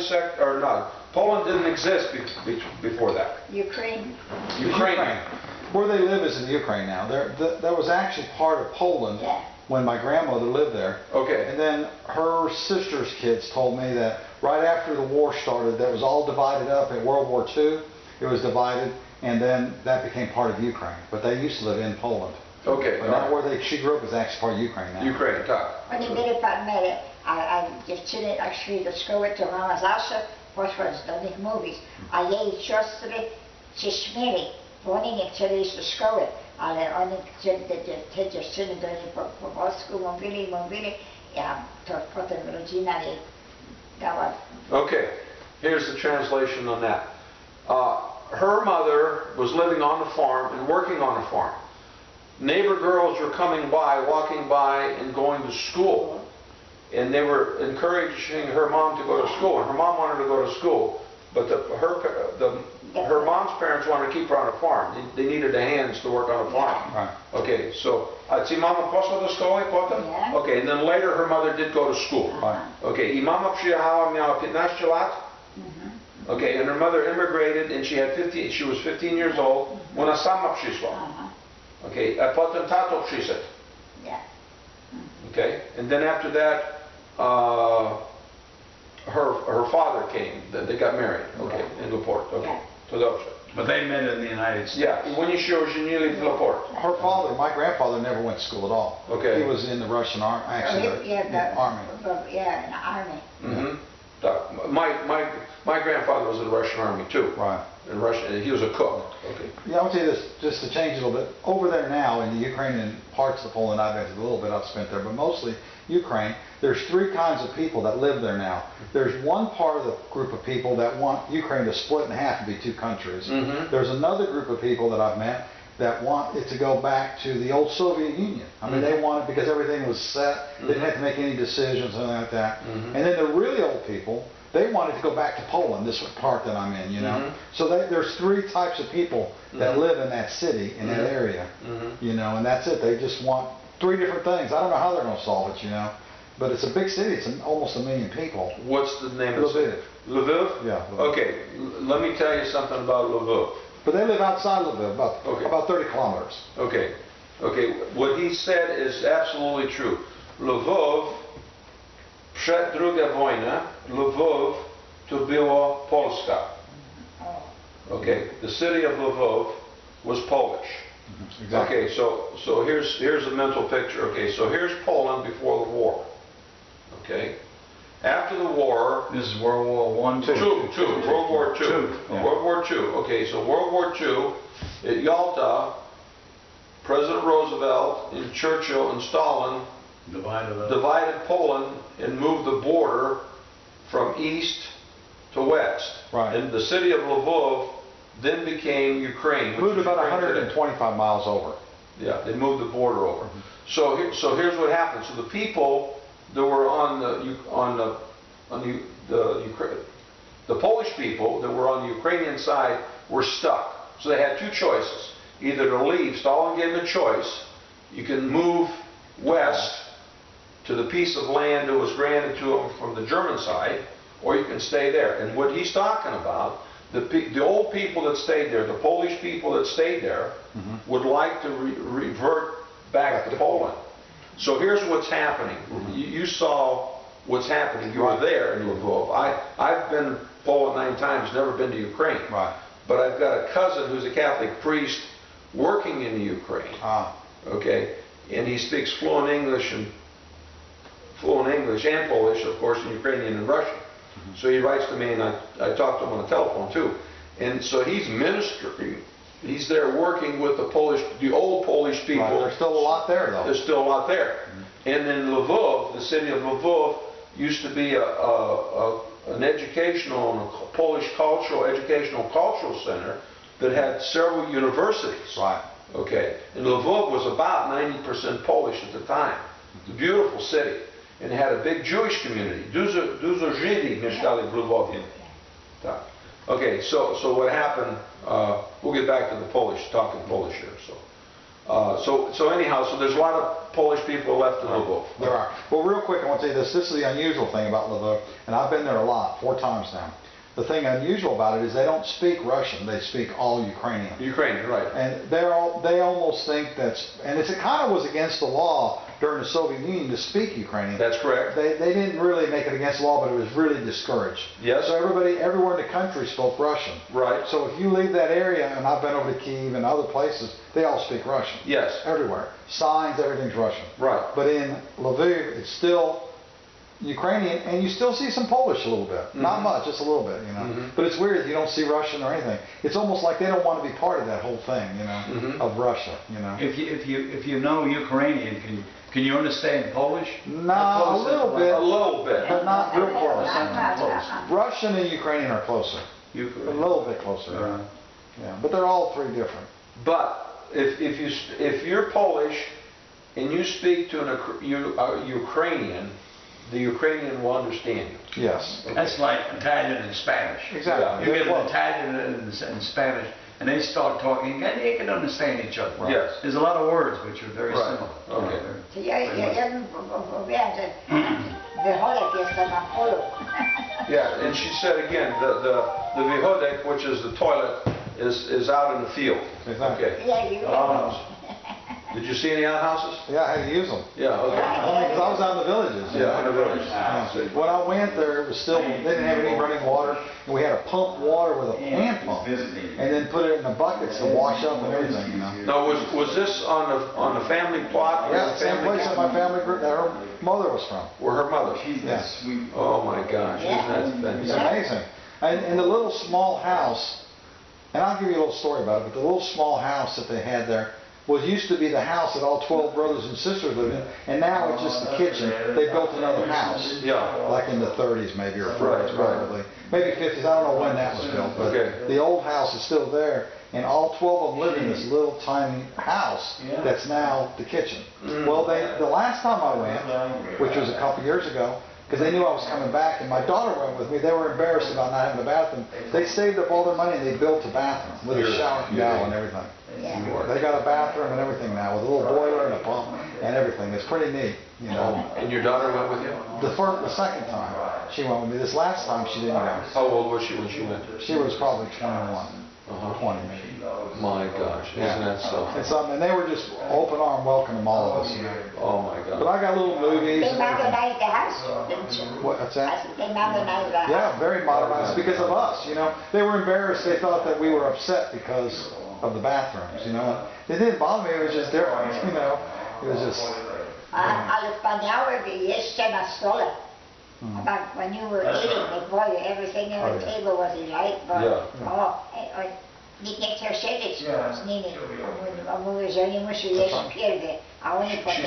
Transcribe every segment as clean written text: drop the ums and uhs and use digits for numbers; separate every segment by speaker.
Speaker 1: sect, or not, Poland didn't exist before that.
Speaker 2: Ukraine.
Speaker 1: Ukraine.
Speaker 3: Where they live is in Ukraine now. That was actually part of Poland when my grandmother lived there.
Speaker 1: Okay.
Speaker 3: And then her sister's kids told me that right after the war started, that was all divided up in World War II. It was divided, and then that became part of Ukraine. But they used to live in Poland.
Speaker 1: Okay.
Speaker 3: But now where she grew up is actually part of Ukraine now.
Speaker 1: Ukraine, tak.
Speaker 2: Oni byli pan mieli, a dziewczyny jak szli do szkoły, to mama zawsze poszła do nich mówić, a jej siostry się śmieli, bo oni nie chcieli iść do szkoły, ale oni chcieli, te dziewczyny do nich po polsku mówili, a to potem rodzina jej dała.
Speaker 1: Okay, here's the translation on that. Her mother was living on the farm and working on the farm. Neighbor girls were coming by, walking by and going to school. And they were encouraging her mom to go to school. And her mom wanted to go to school. But her mom's parents wanted to keep her on a farm. They needed the hands to work on a farm.
Speaker 3: Right.
Speaker 1: Okay, so, ci mama poszła do szkoły potem?
Speaker 2: Yeah.
Speaker 1: Okay, and then later her mother did go to school.
Speaker 3: Right.
Speaker 1: Okay, I mama przyjechała, miała 15 lat. Okay, and her mother immigrated and she was 15 years old when ona sama przyszła. Okay, a potem tato przyszedł.
Speaker 2: Yeah.
Speaker 1: Okay, and then after that, her father came. They got married. Okay, in Laporte. Okay, to dobrze.
Speaker 4: But they met in the United States.
Speaker 1: Yeah, when you się ożenili w Laporte.
Speaker 3: Her father, my grandfather, never went to school at all.
Speaker 1: Okay.
Speaker 3: He was in the Russian army, actually, the army.
Speaker 2: Yeah, in the army.
Speaker 1: Mm-hmm. My grandfather was in the Russian army too.
Speaker 3: Right.
Speaker 1: In Russia, he was a cook. Okay.
Speaker 3: Yeah, I'll tell you this, just to change it a little bit. Over there now, in the Ukrainian parts of Poland, I've been to a little bit, I've spent there, but mostly Ukraine, there's three kinds of people that live there now. There's one part of the group of people that want Ukraine to split in half and be two countries.
Speaker 1: Mm-hmm.
Speaker 3: There's another group of people that I've met that want it to go back to the old Soviet Union. I mean, they want it because everything was set. They didn't have to make any decisions, anything like that. And then the really old people, they wanted to go back to Poland, this part that I'm in, you know. So there's three types of people that live in that city, in that area, you know, and that's it. They just want three different things. I don't know how they're going to solve it, you know. But it's a big city. It's almost 1 million people.
Speaker 1: What's the name of
Speaker 3: Lviv.
Speaker 1: it? Lviv?
Speaker 3: Yeah. Lviv.
Speaker 1: Okay, let me tell you something about Lviv.
Speaker 3: But they live outside Lviv, about 30 kilometers.
Speaker 1: Okay, what he said is absolutely true. Lviv, przed druga wojna, Lviv to była Polska. Okay, the city of Lviv was Polish.
Speaker 3: Exactly.
Speaker 1: Okay, so here's a mental picture. Okay, so here's Poland before the war. Okay, after the war.
Speaker 4: This is World War I,
Speaker 1: Two. World War II.
Speaker 4: Yeah.
Speaker 1: World War II. Okay, so World War II, at Yalta, President Roosevelt and Churchill and Stalin divided Poland and moved the border from east to west.
Speaker 3: Right.
Speaker 1: And the city of Lviv then became Ukraine.
Speaker 3: Moved about 125 miles over.
Speaker 1: Yeah, they moved the border over. So here's what happened. So the people that were the Polish people that were on the Ukrainian side were stuck. So they had two choices. Either to leave, Stalin gave them a choice. You can move west to the piece of land that was granted to them from the German side, or you can stay there. And what he's talking about, the old people that stayed there, the Polish people that stayed there, would like to revert back to Poland. So here's what's happening. You saw what's happening. You were there in Lviv. I've been to Poland 9 times, never been to Ukraine.
Speaker 3: Right.
Speaker 1: But I've got a cousin who's a Catholic priest working in the Ukraine. Okay, and he speaks fluent English and Polish, of course, and Ukrainian and Russian. So he writes to me, and I talk to him on the telephone too. And so he's ministering. He's there working with the old Polish people.
Speaker 3: Right. There's still a lot there, though.
Speaker 1: There's still a lot there. And then Lviv, the city of Lviv, used to be an educational and a Polish educational cultural center that had several universities.
Speaker 3: Right.
Speaker 1: Okay. And Lviv was about 90% Polish at the time. It's a beautiful city. And it had a big Jewish community. Dużo Żydzi mieszkali w Lwowie. Tak. Okay, so what happened, we'll get back to the Polish, talking Polish here. So, So anyhow, so there's a lot of Polish people left in Lvov.
Speaker 3: There are. Well, real quick, I want to tell you this. This is the unusual thing about Lvov, and I've been there a lot, 4 times now. The thing unusual about it is they don't speak Russian. They speak all Ukrainian.
Speaker 1: Ukrainian, right.
Speaker 3: And they almost think that's, and it kind of was against the law during the Soviet Union to speak Ukrainian.
Speaker 1: That's correct.
Speaker 3: They didn't really make it against the law, but it was really discouraged.
Speaker 1: Yes.
Speaker 3: So everywhere in the country spoke Russian.
Speaker 1: Right.
Speaker 3: So if you leave that area, and I've been over to Kyiv and other places, they all speak Russian.
Speaker 1: Yes.
Speaker 3: Everywhere. Signs, everything's Russian.
Speaker 1: Right.
Speaker 3: But in Lviv, it's still Ukrainian, and you still see some Polish a little bit. Not much, just a little bit, you know. But it's weird, you don't see Russian or anything. It's almost like they don't want to be part of that whole thing, you know, of Russia, you know.
Speaker 4: If you know Ukrainian, can you understand Polish?
Speaker 3: No, a little bit.
Speaker 1: A little bit.
Speaker 3: But not real close.
Speaker 4: Close.
Speaker 3: Russian and Ukrainian are closer. A little bit closer.
Speaker 4: Right.
Speaker 3: Yeah, but they're all 3 different.
Speaker 1: But if you're Polish and you speak to a Ukrainian, the Ukrainian will understand you.
Speaker 3: Yes.
Speaker 4: That's like Italian and Spanish.
Speaker 3: Exactly.
Speaker 4: You get an Italian and Spanish, and they start talking, and they can understand each other.
Speaker 1: Right. Yes.
Speaker 4: There's a lot of words which are very
Speaker 1: Right.
Speaker 4: similar.
Speaker 1: Okay.
Speaker 2: To ja bym powiedział, że wychodek jest na polu.
Speaker 1: Yeah, and she said again, the vyhodek, which is the toilet, is out in the field.
Speaker 3: Exactly.
Speaker 1: Okay.
Speaker 2: Yeah, you
Speaker 1: Did you see any outhouses?
Speaker 3: Yeah, I had to use them.
Speaker 1: Yeah, okay.
Speaker 3: Because I was out in the villages. you
Speaker 1: Yeah,
Speaker 3: know.
Speaker 1: in the village.
Speaker 3: Yeah. When I went there, it was still, they didn't have any running water, and we had to pump water with a hand pump, and then put it in the buckets to wash up and everything, you know.
Speaker 1: Now, was this on the family plot?
Speaker 3: Yeah, same
Speaker 1: Family
Speaker 3: place that my family group, that her mother was from.
Speaker 1: Where her mother?
Speaker 3: Yeah.
Speaker 1: Oh my gosh, isn't that
Speaker 3: It's
Speaker 1: fantastic?
Speaker 3: amazing. And the little small house, and I'll give you a little story about it, but the little small house that they had there used to be the house that all 12 brothers and sisters lived in, and now it's just the kitchen. They built another house.
Speaker 1: Yeah.
Speaker 3: Like in the 30s maybe, or 40s
Speaker 1: Right, right.
Speaker 3: probably. Maybe 50s, I don't know when that was built, but
Speaker 1: Okay.
Speaker 3: the old house is still there, and all 12 of them live in this little tiny house that's now the kitchen. Well, the last time I went, which was a couple years ago, because they knew I was coming back, and my daughter went with me. They were embarrassed about not having a bathroom. They saved up all their money and they built a bathroom with a shower and galley and everything. They got a bathroom and everything now with a little boiler and a pump and everything. It's pretty neat, you know.
Speaker 1: And your daughter went with you?
Speaker 3: The second time she went with me. This last time she didn't go.
Speaker 1: How old was she when she went?
Speaker 3: She was probably 21, 20 maybe.
Speaker 1: My gosh, isn't that something?
Speaker 3: It's something, and they were just open arm welcoming all of us. You know.
Speaker 1: Oh my
Speaker 3: But
Speaker 1: God.
Speaker 3: I got little movies.
Speaker 2: They
Speaker 3: and everything.
Speaker 2: modernized the house, didn't you?
Speaker 3: What's that?
Speaker 2: I said, they modernized the house.
Speaker 3: Yeah, very modernized because of us, you know. They were embarrassed. They thought that we were upset because of the bathrooms, you know. It didn't bother me. It was just different, you know. It was just.
Speaker 2: Ale wspaniałe jeszcze na stole. About when you were eating, they brought you everything on the table was light, but nikt nie chciał siedzieć z nimi. Mówię, że oni muszą jeść pierdy, a oni potem...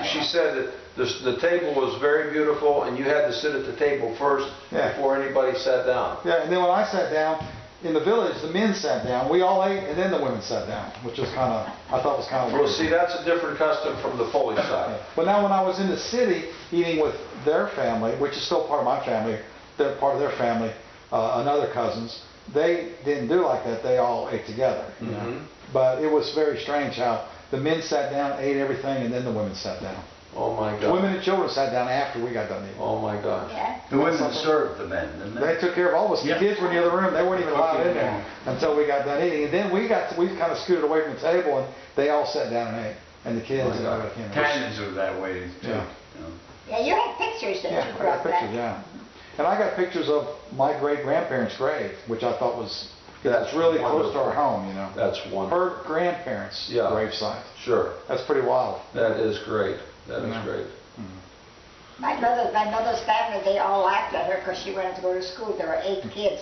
Speaker 1: She said that the table was very beautiful and you had to sit at the table first before anybody sat down.
Speaker 3: Yeah, and then when I sat down, in the village, the men sat down. We all ate, and then the women sat down, which was I thought was kind of weird.
Speaker 1: Well, see, that's a different custom from the Polish side.
Speaker 3: But now when I was in the city eating with their family, which is still part of my family, they're part of their family, and other cousins, they didn't do like that. They all ate together. You know? But it was very strange how the men sat down, ate everything, and then the women sat down.
Speaker 1: Oh my
Speaker 3: The
Speaker 1: God.
Speaker 3: women and children sat down after we got done eating.
Speaker 1: Oh my gosh.
Speaker 2: Yeah.
Speaker 4: The women served the men, didn't they?
Speaker 3: They took care of all of us. The kids were in the other room. They weren't even allowed in there until we got done eating. And then we kind of scooted away from the table, and they all sat down and ate. And the kids and everybody came in.
Speaker 4: Italians are that way too.
Speaker 3: Yeah.
Speaker 4: You know.
Speaker 2: Yeah, you had pictures that
Speaker 3: Yeah,
Speaker 2: you
Speaker 3: I
Speaker 2: brought
Speaker 3: got
Speaker 2: back.
Speaker 3: pictures, yeah. And I got pictures of my great-grandparents' grave, which I thought was that's really close to our home, you know.
Speaker 1: That's wonderful.
Speaker 3: Her grandparents' gravesite.
Speaker 1: Sure.
Speaker 3: That's pretty wild.
Speaker 1: That is great. That is great.
Speaker 2: My mother's family, they all laughed at her because she wanted to go to school. There were 8 kids.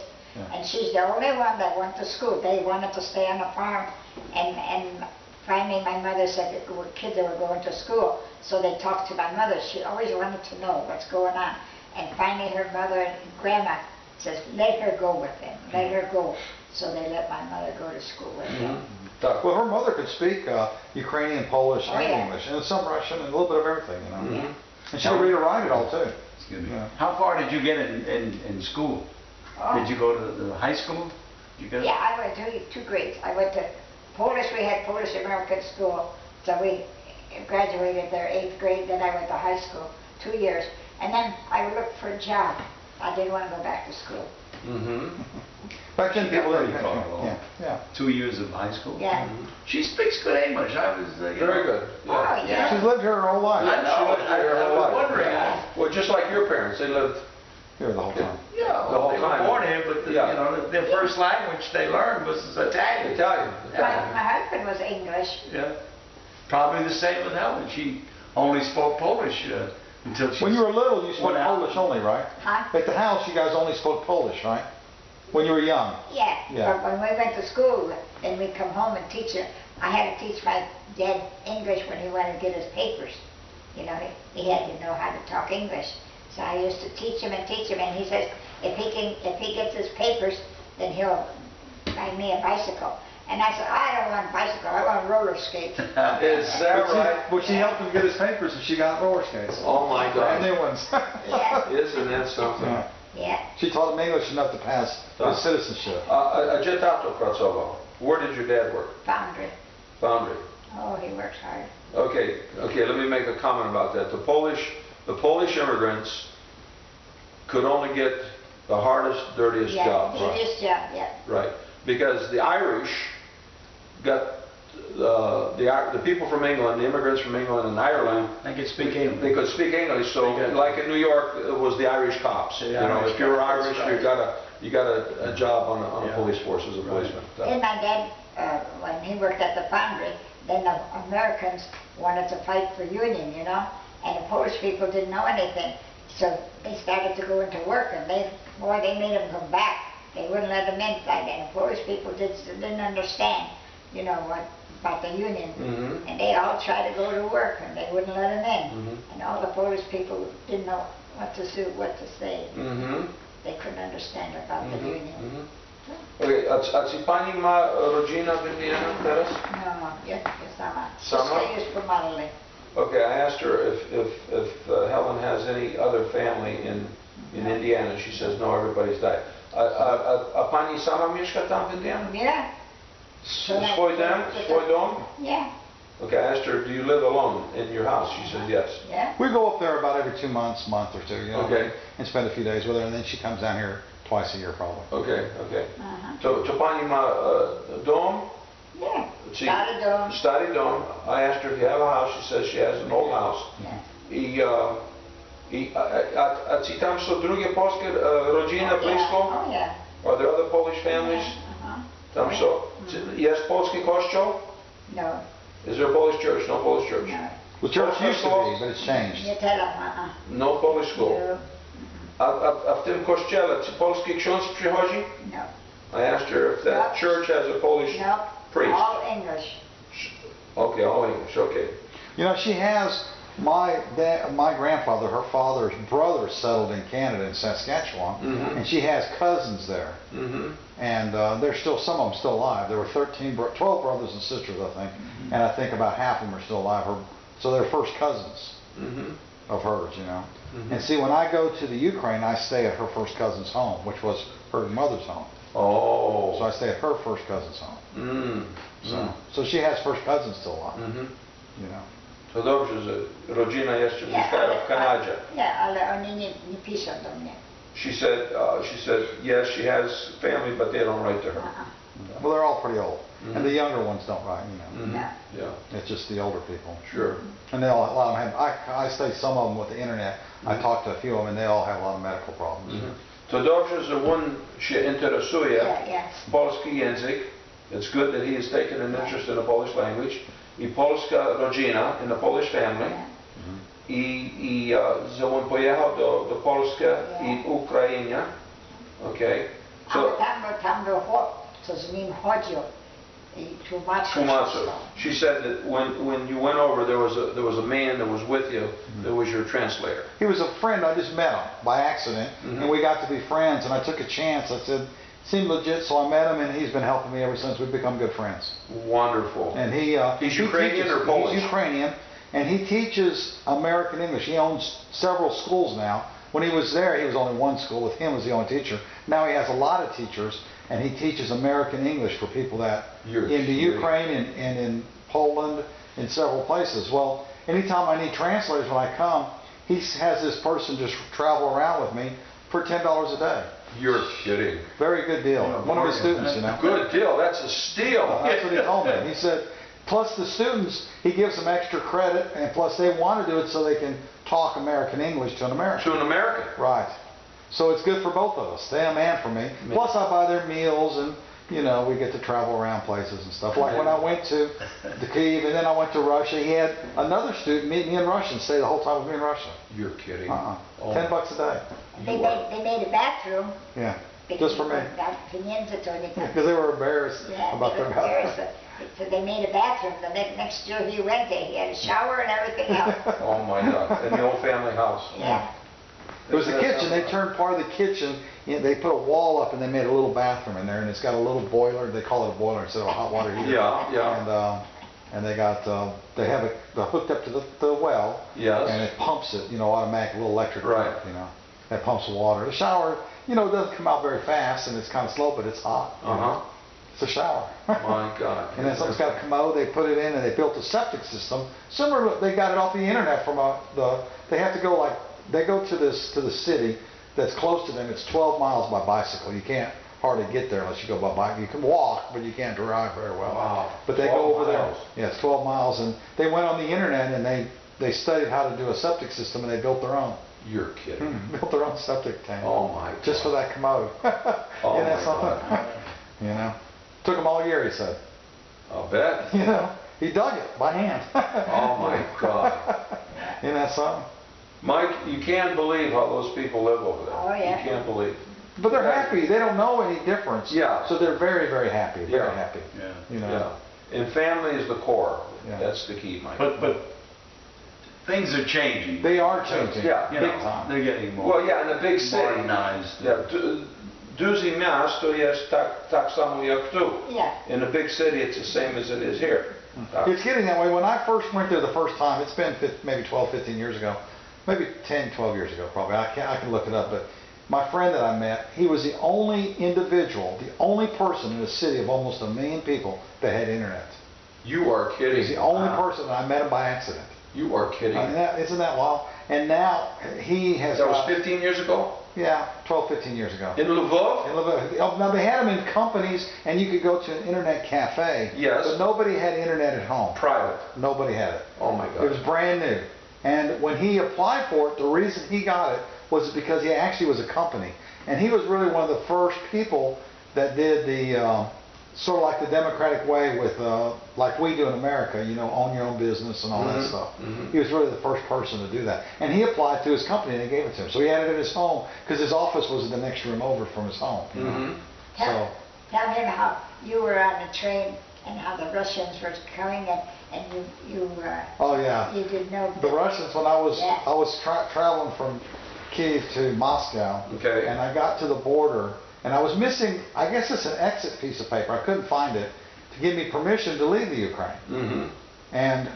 Speaker 2: And she's the only one that went to school. They wanted to stay on the farm. And finally my mother said that there were kids that were going to school. So they talked to my mother. She always wanted to know what's going on. And finally her mother and grandma says, let her go with them. Let her go. So they let my mother go to school with them.
Speaker 3: Well, her mother could speak Ukrainian, Polish, and English, and some Russian, and a little bit of everything, you know. And she could read and write it all, too.
Speaker 4: Excuse me. How far did you get in school? Did you go to the high school? Did you get
Speaker 2: Yeah, I went to 2 grades. I went to Polish, we had Polish American school, So we graduated there 8th grade, then I went to high school, 2 years. And then I looked for a job. I didn't want to go back to school.
Speaker 3: Back then, people
Speaker 4: Pretty
Speaker 3: didn't.
Speaker 4: far along.
Speaker 3: Yeah.
Speaker 4: 2 years of high school?
Speaker 2: Yeah.
Speaker 4: She speaks good English. I was,
Speaker 1: Very good.
Speaker 2: Oh, yeah.
Speaker 3: She's lived here her whole life.
Speaker 4: I know,
Speaker 1: She lived here her
Speaker 4: I
Speaker 1: whole
Speaker 4: was
Speaker 1: life.
Speaker 4: wondering.
Speaker 1: Well, just like your parents, they lived.
Speaker 3: Here the whole time.
Speaker 4: Yeah,
Speaker 1: The whole
Speaker 4: they were
Speaker 1: time.
Speaker 4: born here, but their first language they learned was Italian.
Speaker 1: Italian.
Speaker 2: My husband was English.
Speaker 4: Yeah. Probably the same with Helen. She only spoke Polish until she...
Speaker 3: When you were little, you spoke
Speaker 4: Went out.
Speaker 3: Polish only, right?
Speaker 2: Huh?
Speaker 3: At the house, you guys only spoke Polish, right? When you were young.
Speaker 2: Yeah.
Speaker 3: Yeah.
Speaker 2: But when we went to school, then we'd come home and teach him. I had to teach my dad English when he went to get his papers. You know, he had to know how to talk English. So I used to teach him, and he says, if he gets his papers, then he'll buy me a bicycle. And I said, I don't want a bicycle, I want roller skates.
Speaker 1: Is that right?
Speaker 3: But she helped him get his papers and she got roller skates.
Speaker 1: Oh my
Speaker 3: Brand new
Speaker 1: God.
Speaker 3: ones.
Speaker 2: Yeah.
Speaker 1: Isn't that something?
Speaker 3: Yeah.
Speaker 2: Yeah.
Speaker 3: She taught him English enough to pass his citizenship.
Speaker 1: Gdzie tato pracował? Where did your dad work?
Speaker 2: Foundry.
Speaker 1: Foundry.
Speaker 2: Oh, he works hard.
Speaker 1: Okay, let me make a comment about that. The Polish immigrants could only get the hardest, dirtiest
Speaker 2: Yeah,
Speaker 1: jobs.
Speaker 2: dirtiest job, yeah.
Speaker 1: Right, because the Irish got the people from England, the immigrants from England and Ireland.
Speaker 4: I could speak English.
Speaker 1: They could speak English, so
Speaker 4: They could.
Speaker 1: like in New York, it was the Irish cops.
Speaker 4: The
Speaker 1: You know,
Speaker 4: Irish
Speaker 1: if you were
Speaker 4: cops,
Speaker 1: Irish,
Speaker 4: that's
Speaker 1: you got a job on a
Speaker 4: Yeah.
Speaker 1: police force as a policeman.
Speaker 2: Then my dad, when he worked at the foundry, then the Americans wanted to fight for union, you know, and the Polish people didn't know anything. So they started to go into work, and they made them come back. They wouldn't let them in, and the Polish people didn't understand, you know, about the union.
Speaker 1: Mhm.
Speaker 2: And they all tried to go to work, and they wouldn't let them in.
Speaker 1: Mhm.
Speaker 2: And all the Polish people didn't know what to do, what to say.
Speaker 1: Mhm.
Speaker 2: They couldn't understand about the union.
Speaker 1: Mhm. Okay, a ci pani ma rodzina w Indiana teraz?
Speaker 2: No, ja sama.
Speaker 1: Sama?
Speaker 2: Wszystko już pomalili.
Speaker 1: Okay, I asked her if Helen has any other family in Indiana. She says no, everybody's died. A pani sama mieszka tam w Indiana?
Speaker 2: Yeah,
Speaker 1: Swój dom?
Speaker 2: yeah,
Speaker 1: Okay, I asked her, do you live alone in your house? She says yes.
Speaker 2: yeah.
Speaker 3: We go up there about every 2 months, month or two, you know,
Speaker 1: Okay.
Speaker 3: and spend a few days with her, and then she comes down here twice a year probably.
Speaker 1: Okay.
Speaker 2: Uh-huh.
Speaker 1: To pani ma dom?
Speaker 2: Yeah.
Speaker 1: She-
Speaker 2: Stary dom.
Speaker 1: Stary dom. I asked her if you have a house. She says she has an old house.
Speaker 2: Yeah.
Speaker 1: A ci tam są drugie polskie rodziny blisko?
Speaker 2: Oh, yeah.
Speaker 1: Are there other Polish families?
Speaker 2: Uh-huh.
Speaker 1: Tam są? Jest polski kościół?
Speaker 2: No,
Speaker 1: Is there a Polish church? No Polish church.
Speaker 2: no.
Speaker 3: The church used to be, but it's changed.
Speaker 2: Nie tyle, uh-uh.
Speaker 1: No Polish school.
Speaker 2: No,
Speaker 1: A w tym kościele czy polski ksiądz przychodzi?
Speaker 2: no,
Speaker 1: I asked her if that
Speaker 2: No.
Speaker 1: church has a Polish
Speaker 2: no.
Speaker 1: priest.
Speaker 2: All English.
Speaker 1: Okay, all English, okay.
Speaker 3: You know, she has my grandfather, her father's brother settled in Canada in Saskatchewan,
Speaker 1: Mhm.
Speaker 3: and she has cousins there.
Speaker 1: Mm-hmm.
Speaker 3: And there's still, some of them still alive. There were 12 brothers and sisters, I think, and I think about half of them are still alive. So they're first cousins
Speaker 1: Mm-hmm.
Speaker 3: of hers, you know.
Speaker 1: Mhm.
Speaker 3: And see, when I go to the Ukraine, I stay at her first cousin's home, which was her mother's home.
Speaker 1: Oh.
Speaker 3: So I stay at her first cousin's home.
Speaker 1: Mm.
Speaker 3: So she has first cousins still alive,
Speaker 1: Mhm.
Speaker 3: you know.
Speaker 1: To dobrze, że rodzina jeszcze
Speaker 2: Yeah,
Speaker 1: mieszka w Kanadzie.
Speaker 2: Yeah, ale oni nie piszą do mnie.
Speaker 1: She said yes, she has family, but they don't write to her.
Speaker 2: Uh-uh.
Speaker 3: Well, they're all pretty old, and the younger ones don't write, you know.
Speaker 1: Mhm.
Speaker 2: Yeah.
Speaker 1: Yeah,
Speaker 3: It's just the older people.
Speaker 1: sure.
Speaker 3: And they all, a lot of them have, I study some of them with the internet. I talked to a few of them, and they all have a lot of medical problems.
Speaker 1: Mhm. To dobrze, że on się interesuje
Speaker 2: Yeah, yeah.
Speaker 1: polski język. It's good that he has taken an interest in the Polish language. I polska rodzina, in the Polish family. I że on pojechał do Polski i Ukrainie. Okay.
Speaker 2: Ale tam był chłop, co z nim chodził i tłumaczył
Speaker 1: Tłumaczył.
Speaker 2: wszystko.
Speaker 1: She said that when you went over, there was a man that was with you, that was your translator.
Speaker 3: He was a friend. I just met him by accident, and we got to be friends. And I took a chance. I said, seemed legit, so I met him, and he's been helping me ever since. We've become good friends.
Speaker 1: Wonderful.
Speaker 3: And
Speaker 1: He's Ukrainian or Polish?
Speaker 3: He's Ukrainian, and he teaches American English. He owns several schools now. When he was there, he was only one school. With him, was the only teacher. Now he has a lot of teachers, and he teaches American English for people that in the Ukraine and in Poland in several places. Well, anytime I need translators when I come, he has this person just travel around with me for $10 a day.
Speaker 1: You're kidding.
Speaker 3: Very good deal. One of his students, you know.
Speaker 1: Good deal. That's a steal.
Speaker 3: That's what he told me. He said, plus the students, he gives them extra credit, and plus they want to do it so they can talk American English to an American.
Speaker 1: To an American.
Speaker 3: Right. So it's good for both of us, them and for me. Plus I buy their meals, and you know, we get to travel around places and stuff. Like when I went to Kyiv and then I went to Russia, he had another student meet me in Russia and stay the whole time with me in Russia.
Speaker 1: You're kidding.
Speaker 3: $10 a day.
Speaker 2: They made a bathroom.
Speaker 3: Yeah. Just for me. Because they were embarrassed about their bathroom.
Speaker 2: So they made a bathroom. The next year he went there, he had a shower and everything else.
Speaker 1: Oh my God. In the old family house.
Speaker 2: Yeah.
Speaker 3: It was the kitchen. They turned part of the kitchen. They put a wall up and they made a little bathroom in there, and it's got a little boiler. They call it a boiler instead of a hot water heater.
Speaker 1: Yeah, yeah.
Speaker 3: And they got they're hooked up to the well.
Speaker 1: Yes.
Speaker 3: And it pumps it, you know, automatic, little electric
Speaker 1: Right.
Speaker 3: pump, you know, that pumps the water. The shower, you know, doesn't come out very fast and it's kind of slow, but it's hot. you know. It's a shower.
Speaker 1: My God.
Speaker 3: And then someone's got a commode, they put it in, and they built a septic system. Similar, they got it off the internet from they have to go like, they go to the city that's close to them. It's 12 miles by bicycle. You can't hardly get there unless you go by bike. You can walk, but you can't drive very well.
Speaker 1: Wow.
Speaker 3: But they go over
Speaker 1: miles.
Speaker 3: there. Yeah, it's 12 miles, and they went on the internet and they studied how to do a septic system, and they built their own.
Speaker 1: You're kidding.
Speaker 3: Built their own septic tank.
Speaker 1: Oh my God.
Speaker 3: Just for that commode.
Speaker 1: Oh
Speaker 3: Isn't that
Speaker 1: my
Speaker 3: something?
Speaker 1: God.
Speaker 3: You know, took him all year, he said.
Speaker 1: I'll bet.
Speaker 3: You know, he dug it by hand.
Speaker 1: Oh my God.
Speaker 3: Isn't that something?
Speaker 1: Mike, you can't believe how those people live over there.
Speaker 2: Oh, yeah.
Speaker 1: You can't believe.
Speaker 3: But they're happy. They don't know any difference.
Speaker 1: Yeah.
Speaker 3: So they're very, very happy. Very
Speaker 1: Yeah.
Speaker 3: happy.
Speaker 4: Yeah.
Speaker 3: You know.
Speaker 1: Yeah. And family is the core.
Speaker 3: Yeah.
Speaker 1: That's the key, Mike.
Speaker 4: But things are changing.
Speaker 3: They are changing.
Speaker 1: Yeah.
Speaker 4: You know, they're getting more
Speaker 1: Well, yeah, in a big city.
Speaker 4: modernized.
Speaker 1: Yeah. Duże miasto jest tak samo jak tu.
Speaker 2: Yeah.
Speaker 1: In a big city, it's the same as it is here.
Speaker 3: It's getting that way. When I first went there the first time, it's been maybe 12, 15 years ago. Maybe 10, 12 years ago, probably. I can look it up. But my friend that I met, he was the only individual, the only person in a city of almost 1 million people that had internet.
Speaker 1: You are kidding.
Speaker 3: He's the only person, and I met him by accident.
Speaker 1: You are kidding.
Speaker 3: Isn't that wild? And now he has
Speaker 1: That was
Speaker 3: got,
Speaker 1: 15 years ago?
Speaker 3: yeah, 12, 15 years ago.
Speaker 1: In Lvov?
Speaker 3: In Lviv. Now they had them in companies, and you could go to an internet cafe.
Speaker 1: Yes.
Speaker 3: But nobody had internet at home.
Speaker 1: Private.
Speaker 3: Nobody had it.
Speaker 1: Oh my God.
Speaker 3: It was brand new. And when he applied for it, the reason he got it was because he actually was a company. And he was really one of the first people that did the, sort of like the democratic way with, like we do in America, you know, own your own business and all that stuff. He was really the first person to do that. And he applied to his company and they gave it to him. So he had it at his home because his office was the next room over from his home. You know? So,
Speaker 2: Tell him how you were on the train and how the Russians were coming and you
Speaker 3: oh yeah.
Speaker 2: you didn't know.
Speaker 3: The Russians, when I was
Speaker 2: Yeah.
Speaker 3: traveling from Kyiv to Moscow,
Speaker 1: Okay.
Speaker 3: and I got to the border, and I was missing, I guess it's an exit piece of paper, I couldn't find it, to give me permission to leave the Ukraine. And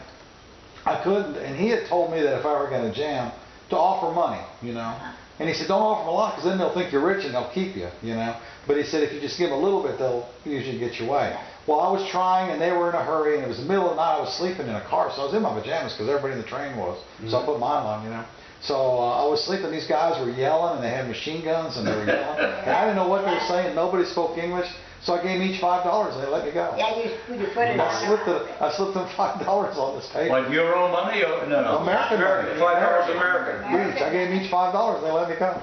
Speaker 3: I couldn't, and he had told me that if I were going to jam, to offer money, you know. And he said, don't offer them a lot, because then they'll think you're rich and they'll keep you, you know. But he said, if you just give them a little bit, they'll usually get your way. Well, I was trying, and they were in a hurry, and it was the middle of the night, I was sleeping in a car, so I was in my pajamas, because everybody in the train was. So I put mine on, you know. So I was sleeping, these guys were yelling, and they had machine guns, and they were yelling. And I didn't know what they were saying, nobody spoke English, so I gave them each $5, and they let me go.
Speaker 2: Yeah, you put it on.
Speaker 3: I slipped them $5 on this paper.
Speaker 4: Like euro money or no?
Speaker 3: American money.
Speaker 1: $5 American.
Speaker 3: Each. I gave them each $5, and they let me go.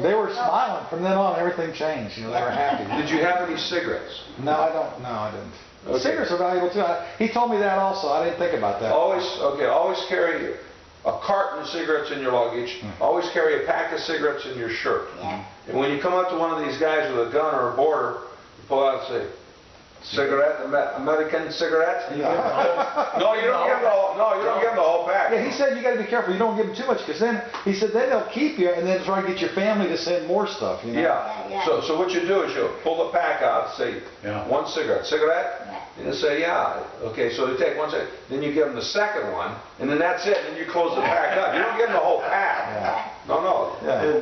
Speaker 3: They were smiling. From then on, everything changed. You know, they were happy.
Speaker 1: Did you have any cigarettes?
Speaker 3: No, I don't. No, I didn't.
Speaker 1: Okay.
Speaker 3: Cigarettes are valuable too. He told me that also. I didn't think about that.
Speaker 1: Always carry a carton of cigarettes in your luggage. Always carry a pack of cigarettes in your shirt.
Speaker 2: Yeah.
Speaker 1: And when you come up to one of these guys with a gun or a border, you pull out and say, cigarette, American cigarette?
Speaker 3: Yeah.
Speaker 1: No, you don't give them the whole pack.
Speaker 3: Yeah, he said you got to be careful. You don't give them too much, because then he said then they'll keep you and then try to get your family to send more stuff. You know?
Speaker 1: Yeah. So what you do is you pull the pack out, say one cigarette. Cigarette?
Speaker 2: Yeah.
Speaker 1: And they say, yeah. Okay, so they take one cigarette. Then you give them the second one, and then that's it. And then you close the pack up. You don't give them the whole pack.
Speaker 3: Yeah.
Speaker 1: No.
Speaker 3: Yeah.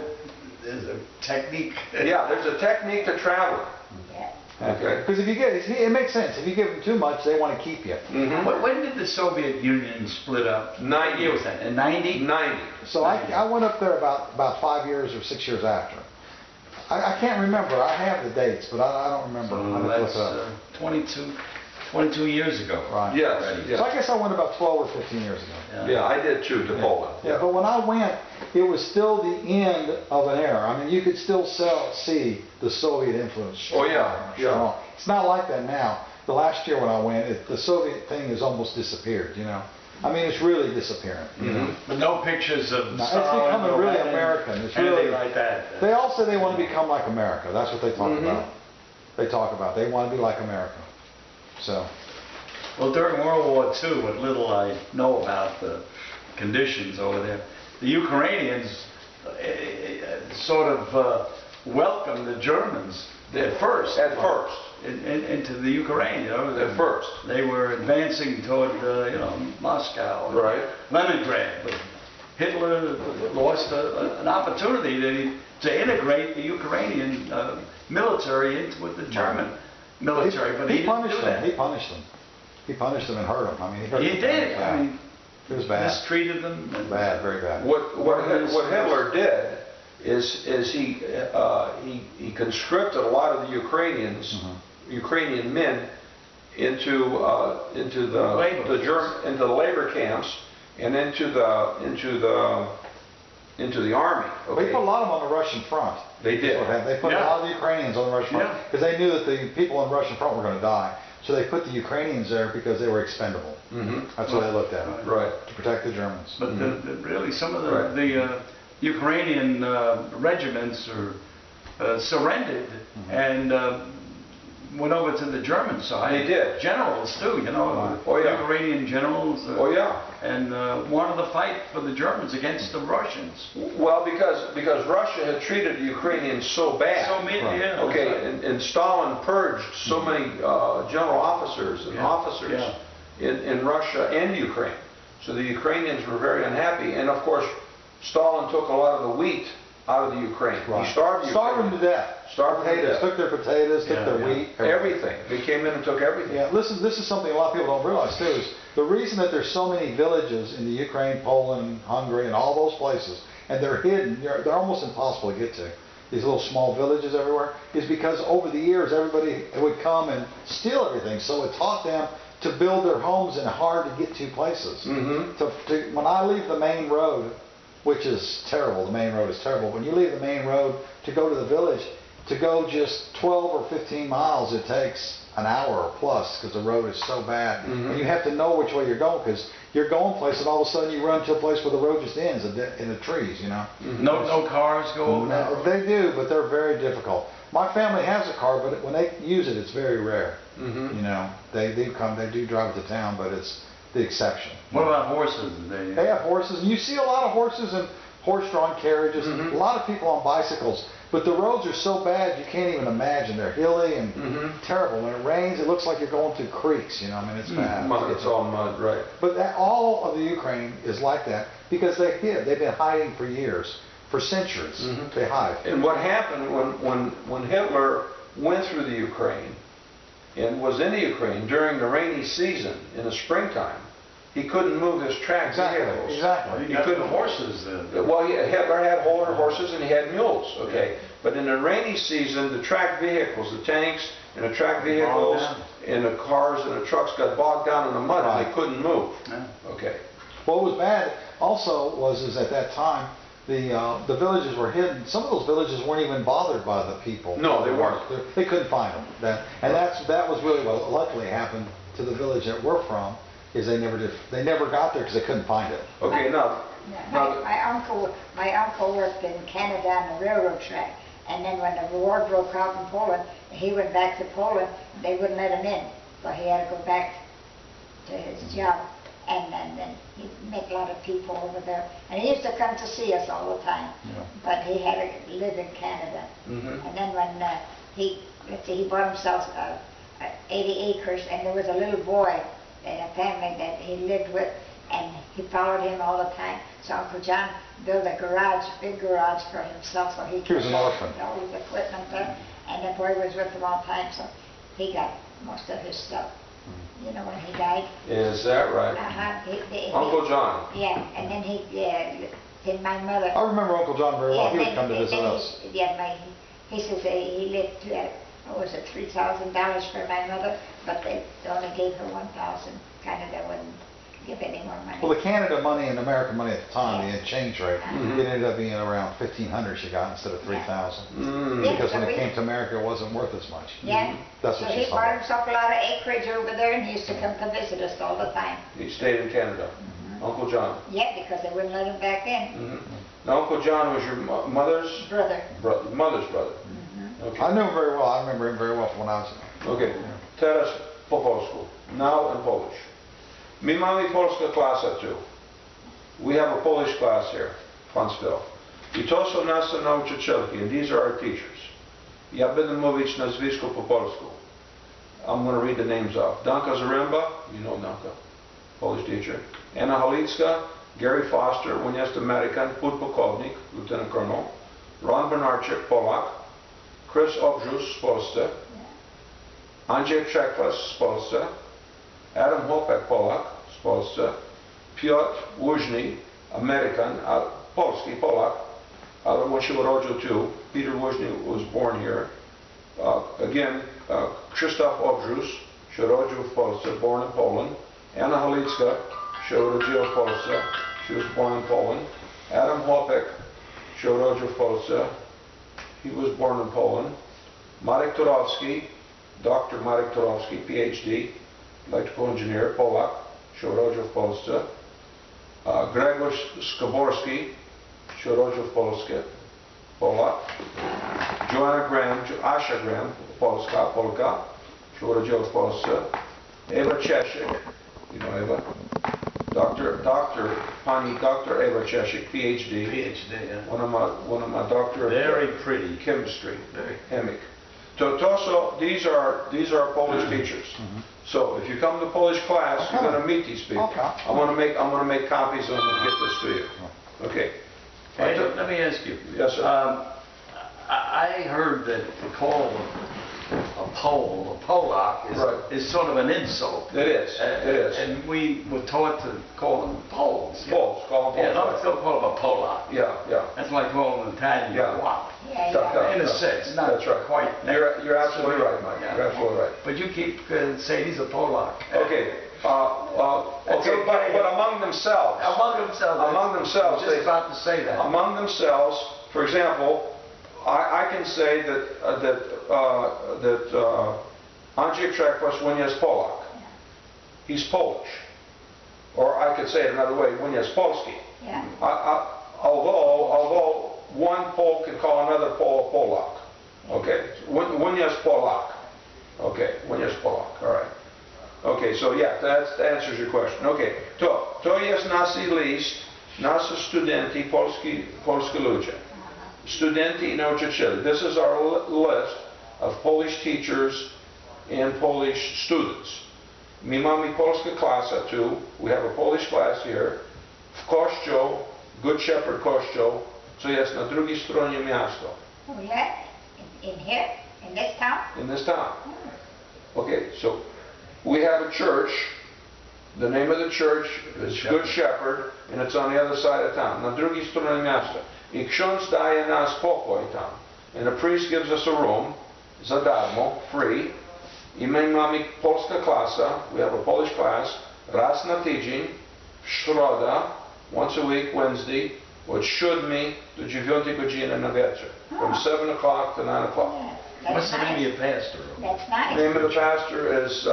Speaker 4: There's a technique.
Speaker 1: Yeah, there's a technique to traveling.
Speaker 2: Yeah.
Speaker 1: Okay.
Speaker 3: Because if you get, it makes sense. If you give them too much, they want to keep you.
Speaker 4: When did the Soviet Union split up?
Speaker 1: 90.
Speaker 4: What year was that? In 90?
Speaker 1: 90.
Speaker 3: So I went up there about 5 years or 6 years after. I can't remember. I have the dates, but I don't remember. I
Speaker 4: So
Speaker 3: have to look
Speaker 4: that's
Speaker 3: it up.
Speaker 4: 22 years ago.
Speaker 3: Right.
Speaker 1: Yes,
Speaker 4: Already.
Speaker 1: yes.
Speaker 3: So I guess I went about 12 or 15 years ago.
Speaker 1: Yeah, I did too, to Poland.
Speaker 3: Yeah, but when I went, it was still the end of an era. I mean, you could still see the Soviet influence.
Speaker 1: Oh, yeah, yeah.
Speaker 3: It's not like that now. The last year when I went, the Soviet thing has almost disappeared, you know. I mean, it's really disappearing. You know?
Speaker 4: But no pictures of
Speaker 3: No, it's
Speaker 4: Stalin,
Speaker 3: becoming
Speaker 4: no
Speaker 3: really
Speaker 4: Lenin,
Speaker 3: American. It's
Speaker 4: anything
Speaker 3: really
Speaker 4: like that.
Speaker 3: They all say they want to become like America. That's what they talk about. They talk about. They want to be like America. So.
Speaker 4: Well, during World War II, what little I know about the conditions over there, the Ukrainians sort of welcomed the Germans at first.
Speaker 1: At first.
Speaker 4: Into the Ukraine, you know.
Speaker 1: At first.
Speaker 4: They were advancing toward, Moscow. And
Speaker 1: Right.
Speaker 4: Leningrad. But Hitler lost an opportunity to integrate the Ukrainian military into with the German military, but he didn't
Speaker 3: punished
Speaker 4: do
Speaker 3: them.
Speaker 4: that.
Speaker 3: He punished them. He punished them and hurt them. I mean, he hurt
Speaker 4: He
Speaker 3: them.
Speaker 4: did.
Speaker 3: Yeah.
Speaker 4: I mean,
Speaker 3: it was bad.
Speaker 4: mistreated them. And
Speaker 3: Bad, very bad.
Speaker 1: What Hitler did is he conscripted a lot of the Ukrainians, Ukrainian men, into the labor camps and into the army. Okay?
Speaker 3: They put a lot of them on the Russian front.
Speaker 1: They did.
Speaker 3: They put a lot of the Ukrainians on the Russian front because they knew that the people on the Russian front were going to die. So they put the Ukrainians there because they were expendable. That's what they looked at.
Speaker 1: Right.
Speaker 3: To protect the Germans.
Speaker 4: But really, some of the Ukrainian regiments surrendered and went over to the German side.
Speaker 1: They did.
Speaker 4: Generals too, you know.
Speaker 1: Oh, yeah.
Speaker 4: Ukrainian generals.
Speaker 1: Oh, yeah.
Speaker 4: And wanted to fight for the Germans against the Russians.
Speaker 1: Well, because Russia had treated the Ukrainians so bad.
Speaker 4: Yeah.
Speaker 1: Okay, and Stalin purged so many general officers and officers in Russia and Ukraine. So the Ukrainians were very unhappy. And of course, Stalin took a lot of the wheat out of the Ukraine.
Speaker 3: Right.
Speaker 1: He starved
Speaker 3: them to death.
Speaker 1: Starved them to death.
Speaker 3: Took their potatoes, took their wheat.
Speaker 1: Everything. They came in and took everything.
Speaker 3: Yeah, listen, this is something a lot of people don't realize too, is the reason that there's so many villages in the Ukraine, Poland, Hungary, and all those places, and they're hidden, they're almost impossible to get to, these little small villages everywhere, is because over the years everybody would come and steal everything, so it taught them to build their homes in hard to get to places. When I leave the main road, which is terrible, the main road is terrible, when you leave the main road to go to the village, to go just 12 or 15 miles, it takes an hour or plus because the road is so bad. And you have to know which way you're going because you're going places and all of a sudden you run to a place where the road just ends in the trees, you know.
Speaker 4: No cars go over that road?
Speaker 3: They do, but they're very difficult. My family has a car, but when they use it, it's very rare. You know, they do drive it to town, but it's the exception.
Speaker 4: What about horses?
Speaker 3: They have horses, and you see a lot of horses and horse-drawn carriages, and a lot of people on bicycles. But the roads are so bad you can't even imagine. They're hilly and terrible. When it rains, it looks like you're going through creeks. You know, I mean, it's bad.
Speaker 1: It's all mud, right?
Speaker 3: But all of the Ukraine is like that because they hid. They've been hiding for years, for centuries. They hide.
Speaker 1: And what happened when Hitler went through the Ukraine and was in the Ukraine during the rainy season in the springtime, he couldn't move his track vehicles.
Speaker 3: Exactly.
Speaker 1: He couldn't
Speaker 4: horses.
Speaker 1: Well, Hitler had horses and he had mules. Okay, but in the rainy season, the track vehicles, the tanks and the track vehicles and the cars and the trucks got bogged down in the mud and they couldn't move. Okay.
Speaker 3: What was bad also was at that time the villages were hidden. Some of those villages weren't even bothered by the people.
Speaker 1: No, they weren't.
Speaker 3: They couldn't find them. That was really what luckily happened to the village that we're from. Is they never got there because they couldn't find it.
Speaker 1: Okay, now
Speaker 2: My uncle worked in Canada on the railroad track, and then when the war broke out in Poland, he went back to Poland. They wouldn't let him in, so he had to go back to his job. And then he met a lot of people over there, and he used to come to see us all the time. But he had to live in Canada. And then when he bought himself 80 acres, and there was a little boy in a family that he lived with, and he followed him all the time. So Uncle John built a big garage for himself, so he
Speaker 3: was an orphan.
Speaker 2: all his equipment there. And and the boy was with him all the time, so he got most of his stuff. You know, when he died.
Speaker 1: Is that right? Uncle John.
Speaker 2: Yeah, and then then my mother.
Speaker 3: I remember Uncle John very well. He would
Speaker 2: then-
Speaker 3: come to visit
Speaker 2: then
Speaker 3: us.
Speaker 2: he says he lived, what was it, $3,000 for my mother, but they only gave her 1,000. Canada wouldn't give any more money.
Speaker 3: Well, the Canada money and American money at the time,
Speaker 2: Yeah.
Speaker 3: the exchange rate,
Speaker 1: Mhm.
Speaker 3: it ended up being around 1,500 she got instead of 3,000.
Speaker 1: Mm.
Speaker 2: Yeah.
Speaker 3: Because when
Speaker 2: so
Speaker 3: it
Speaker 2: we-
Speaker 3: came to America, it wasn't worth as much.
Speaker 2: Yeah.
Speaker 3: That's what
Speaker 2: So
Speaker 3: she
Speaker 2: he
Speaker 3: saw.
Speaker 2: bought himself a lot of acreage over there, and he used to come to visit us all the time.
Speaker 1: He stayed in Canada. Uncle John.
Speaker 2: Yeah, because they wouldn't let him back in.
Speaker 1: Mhm. Now, Uncle John was your mother's
Speaker 2: Brother.
Speaker 1: mother's brother.
Speaker 3: I
Speaker 1: Okay.
Speaker 3: knew him very well. I remember him very well from when I was.
Speaker 1: Okay. Teraz po polsku. Now in Polish. My mamy polska klasa too. We have a Polish class here, Huntsville. I to są nasze nauczycielki, and these are our teachers. Ja będę mówić nazwisko po polsku. I'm going to read the names off. Danka Zaremba, you know Danka, Polish teacher. Anna Halicka, Gary Foster, when jest American, podpułkownik, lieutenant colonel. Ron Bernarczyk, Polak. Chris Obrzus z Polsce. Andrzej Przekwas z Polsce. Adam Hopek, Polak z Polsce. Piotr Woźny, American, Polski, Polak, ale on się urodził tu. Peter Woźny was born here. Again, Krzysztof Obrzus się urodził w Polsce, born in Poland. Anna Halicka się urodziła w Polsce, she was born in Poland. Adam Hopek się urodził w Polsce, he was born in Poland. Marek Turowski, Dr. Marek Turowski, PhD, electrical engineer, Polak, się urodził w Polsce. Grzegorz Skaborski się urodził w Polsce, Polak. Joanna Graham, Asia Graham, Polka, się urodziła w Polsce. Ewa Czesik, you know Ewa? Pani Dr. Ewa Czesik, PhD.
Speaker 4: PhD, yeah.
Speaker 1: One of my doctor
Speaker 4: Very
Speaker 1: of
Speaker 4: pretty.
Speaker 1: chemistry,
Speaker 4: Very.
Speaker 1: chemic. These are Polish teachers. So if you come to Polish class, you're going to meet these people.
Speaker 3: Okay.
Speaker 1: I'm going to make copies of them and get this to you. Okay.
Speaker 4: Hey, let me ask you.
Speaker 1: Yes, sir.
Speaker 4: I heard that to call a Pole, a Polak,
Speaker 1: Right.
Speaker 4: is sort of an insult.
Speaker 1: It is. It is.
Speaker 4: And we were taught to call them Poles.
Speaker 1: Poles, call them
Speaker 4: Yeah,
Speaker 1: Poles.
Speaker 4: don't call them a Polak.
Speaker 1: Yeah.
Speaker 4: That's like calling an Italian
Speaker 1: Yeah.
Speaker 4: wow.
Speaker 2: Yeah.
Speaker 4: In a sense, not
Speaker 1: That's right.
Speaker 4: quite.
Speaker 1: You're absolutely right, Mike.
Speaker 4: Yeah.
Speaker 1: You're absolutely right.
Speaker 4: But you keep saying he's a Polak.
Speaker 1: Okay. Okay, but among themselves.
Speaker 4: Among themselves.
Speaker 1: Among themselves,
Speaker 4: I was just
Speaker 1: they-
Speaker 4: about to say that.
Speaker 1: Among themselves, for example, I can say that Andrzej Przekwas when jest Polak, he's Polish. Or I could say it another way, when jest Polski.
Speaker 2: Yeah.
Speaker 1: Although one Pole can call another Pole a Polak. Okay, when jest Polak. Okay, when jest Polak, all right. Okay, so yeah, that answers your question. Okay, to jest nasz list, nasi studenci, polski ludzie. Studenci i nauczyciele. This is our list of Polish teachers and Polish students. My mamy polska klasa too. We have a Polish class here. W kościół, Good Shepherd Kościół, co jest na drugiej stronie miasta.
Speaker 2: Oh, yeah? In here? In this town?
Speaker 1: In this town. Okay, so we have a church. The name of the church is Good Shepherd, and it's on the other side of town, na drugiej stronie miasta. I ksiądz daje nas pokój tam. And the priest gives us a room, za darmo, free. I my mamy polska klasa, we have a Polish class, raz na tydzień, w środa, once a week, Wednesday, od 7 do 9 godziny na wieczór. From 7 o'clock to 9 o'clock.
Speaker 2: Yeah.
Speaker 4: What's the name of
Speaker 2: nice.
Speaker 4: your pastor?
Speaker 2: That's
Speaker 1: The
Speaker 2: nice.
Speaker 1: name of the pastor is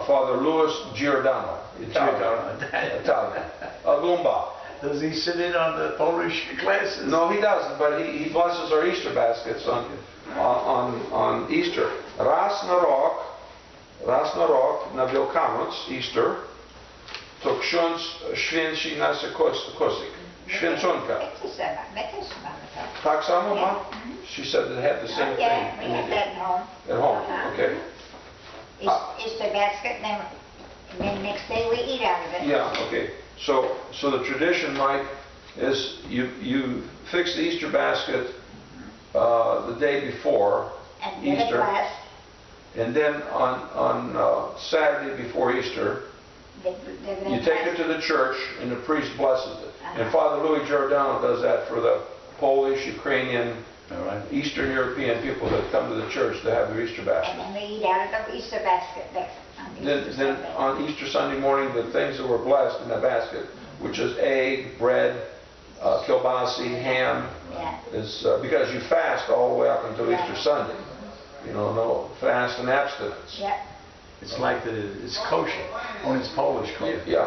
Speaker 1: Father Louis Giordano. Italian. Agumba.
Speaker 4: Does he sit in on the Polish classes?
Speaker 1: No, he doesn't, but he blesses our Easter baskets on Easter. Raz na rok, na Wielkanoc, Easter, to ksiądz święci nasze kosyk. Święconka.
Speaker 2: My też mamy to.
Speaker 1: Tak samo ma?
Speaker 2: Yeah.
Speaker 1: She said they had the same
Speaker 2: Yeah,
Speaker 1: thing.
Speaker 2: we
Speaker 1: in
Speaker 2: have
Speaker 1: India.
Speaker 2: that at home.
Speaker 1: At home,
Speaker 2: Uh-huh.
Speaker 1: okay.
Speaker 2: It's the basket, and then next day we eat out of it.
Speaker 1: Yeah, okay. So the tradition, Mike, is you fix the Easter basket the day before
Speaker 2: And get a
Speaker 1: Easter.
Speaker 2: glass.
Speaker 1: And then on Saturday before Easter, you take it to the church and the priest blesses it. And Father Louis Giordano does that for the Polish, Ukrainian,
Speaker 4: All right.
Speaker 1: Eastern European people that come to the church to have their Easter
Speaker 2: And
Speaker 1: basket.
Speaker 2: then we eat out of the Easter basket next on Easter
Speaker 1: Then
Speaker 2: Sunday.
Speaker 1: on Easter Sunday morning, the things that were blessed in that basket, which is egg, bread, kielbasi, ham,
Speaker 2: Yeah.
Speaker 1: is because you fast all the way up until
Speaker 2: Yeah.
Speaker 1: Easter Sunday. You know, no fast and abstinence.
Speaker 2: Yeah.
Speaker 4: It's like it's kosher, only it's Polish kosher.
Speaker 1: Yeah.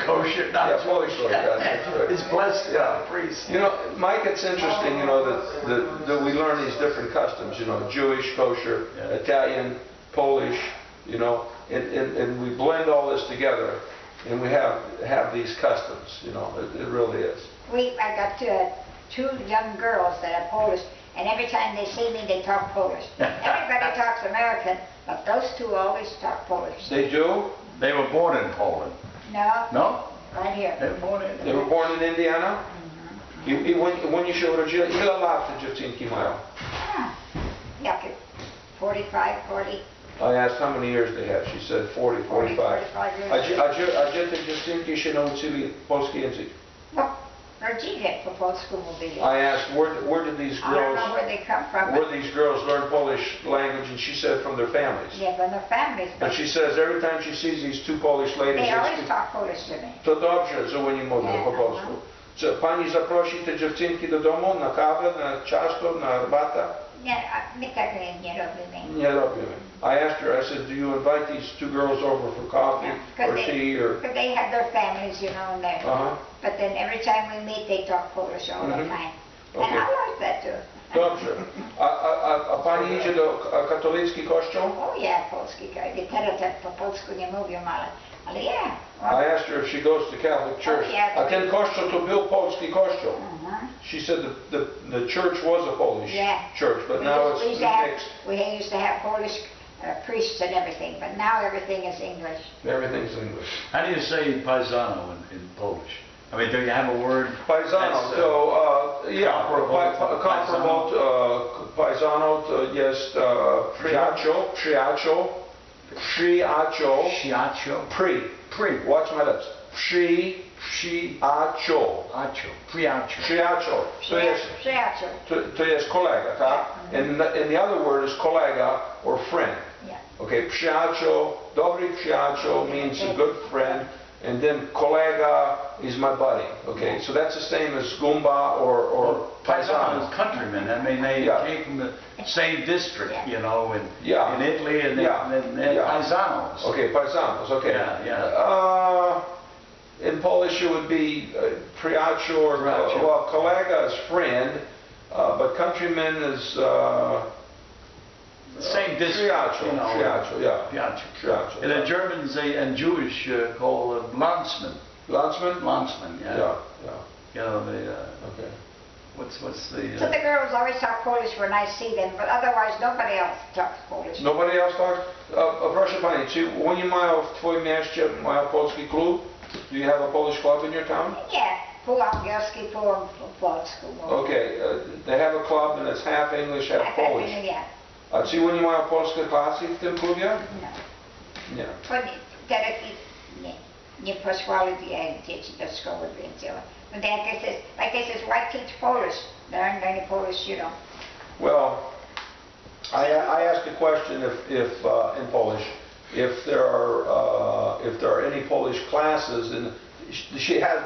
Speaker 4: Kosher, not
Speaker 1: Yeah, Polish kosher, yeah, that's right.
Speaker 4: It's blessed by
Speaker 1: Yeah.
Speaker 4: the priest.
Speaker 1: You know, Mike, it's interesting, you know, that we learn these different customs, you know, Jewish, kosher,
Speaker 4: Yeah.
Speaker 1: Italian, Polish, you know, and we blend all this together and we have these customs, you know, it really is.
Speaker 2: I got two young girls that are Polish, and every time they see me, they talk Polish. Everybody talks American, but those two always talk Polish.
Speaker 1: They do?
Speaker 4: They were born in Poland.
Speaker 2: No,
Speaker 4: No?
Speaker 2: right here.
Speaker 4: They were born in
Speaker 1: They were born in Indiana? When się urodzili, ile lat te dziewczynki mają?
Speaker 2: Yeah, 45, 40.
Speaker 1: I asked how many years they had. She said 40, 45.
Speaker 2: 45 years.
Speaker 1: A gdzie te dziewczynki się nauczyli polski język?
Speaker 2: No, rodzinie po polsku mówili.
Speaker 1: I asked where did these
Speaker 2: I don't
Speaker 1: girls
Speaker 2: know where they come from.
Speaker 1: where these girls learn Polish language, and she said from their families.
Speaker 2: Yeah, from their families.
Speaker 1: But she says every time she sees these two Polish ladies,
Speaker 2: They
Speaker 1: they
Speaker 2: always
Speaker 1: speak.
Speaker 2: talk Polish to me.
Speaker 1: To dobrze, że oni mówią
Speaker 2: Nie,
Speaker 1: po polsku. Czy pani zaprosi te dziewczynki do domu na kawę, na ciasto, na herbatę?
Speaker 2: Nie, my tak nie robimy.
Speaker 1: Nie robimy. I asked her, I said, do you invite these two girls over for coffee or tea or?
Speaker 2: Because they have their families, you know, and they're, but then every time we meet, they talk Polish all the time. And
Speaker 1: Okay.
Speaker 2: I like that too.
Speaker 1: Dobrze. A pani idzie do katolicki kościół?
Speaker 2: Oh yeah, polski, teraz tak po polsku nie mówią, ale yeah.
Speaker 1: I asked her if she goes to Catholic church.
Speaker 2: yeah.
Speaker 1: A ten kościół to był polski kościół.
Speaker 2: Mhm.
Speaker 1: She said the church was a Polish
Speaker 2: Yeah.
Speaker 1: church, but now it's mixed.
Speaker 2: We used to have Polish priests and everything, but now everything is English.
Speaker 1: Everything's English.
Speaker 4: How do you say paisano in Polish? I mean, do you have a word?
Speaker 1: Paisano,
Speaker 4: that's,
Speaker 1: to, yeah,
Speaker 4: comparable to
Speaker 1: comparable to paisano to jest przyjaciół,
Speaker 4: Shiacho? Pri.
Speaker 1: Watch my lips. Przyjaciół.
Speaker 4: Priacho.
Speaker 2: Przyjaciół.
Speaker 1: To jest kolega, tak? And the other word is kolega or friend.
Speaker 2: Yeah.
Speaker 1: Okay, przyjaciół, dobry przyjaciół means a good friend, and then kolega is my buddy. Okay, so that's the same as gumba or
Speaker 4: Paisano
Speaker 1: paisano.
Speaker 4: is countrymen. I mean, they
Speaker 1: Yeah.
Speaker 4: came from the same district, you know,
Speaker 1: Yeah.
Speaker 4: in Italy, and they're
Speaker 1: Yeah.
Speaker 4: paisanos.
Speaker 1: Okay, paisanos. Okay.
Speaker 4: Yeah.
Speaker 1: In Polish, it would be priaciół or
Speaker 4: Priaciół.
Speaker 1: well, kolega is friend, but countryman is.
Speaker 4: Same district,
Speaker 1: Przyjaciół,
Speaker 4: you know.
Speaker 1: przyjaciół, yeah.
Speaker 4: Priacho.
Speaker 1: Przyjaciół,
Speaker 4: And the
Speaker 1: yeah.
Speaker 4: Germans and Jewish call landsman.
Speaker 1: Landsman?
Speaker 4: Landsman, yeah.
Speaker 1: Yeah.
Speaker 4: You know,
Speaker 1: Okay.
Speaker 4: what's
Speaker 2: So
Speaker 4: the...
Speaker 2: the girls always talk Polish when I see them, but otherwise nobody else talks Polish.
Speaker 1: Nobody else talks? Proszę pani, czy oni mają w twoim mieście mają polski klub? Do you have a Polish club in your town?
Speaker 2: Nie, pół angielski, pół po polsku.
Speaker 1: Okay, they have a club and it's half English, half Polish.
Speaker 2: Nie,
Speaker 1: A czy oni mają polskie klasy w tym klubie?
Speaker 2: no.
Speaker 1: Nie.
Speaker 2: Teraz nie posłali dzieci do szkoły więcej. But like they says, why teach Polish? There aren't any Polish, you know.
Speaker 1: Well, I asked a question if in Polish, if there are any Polish classes, and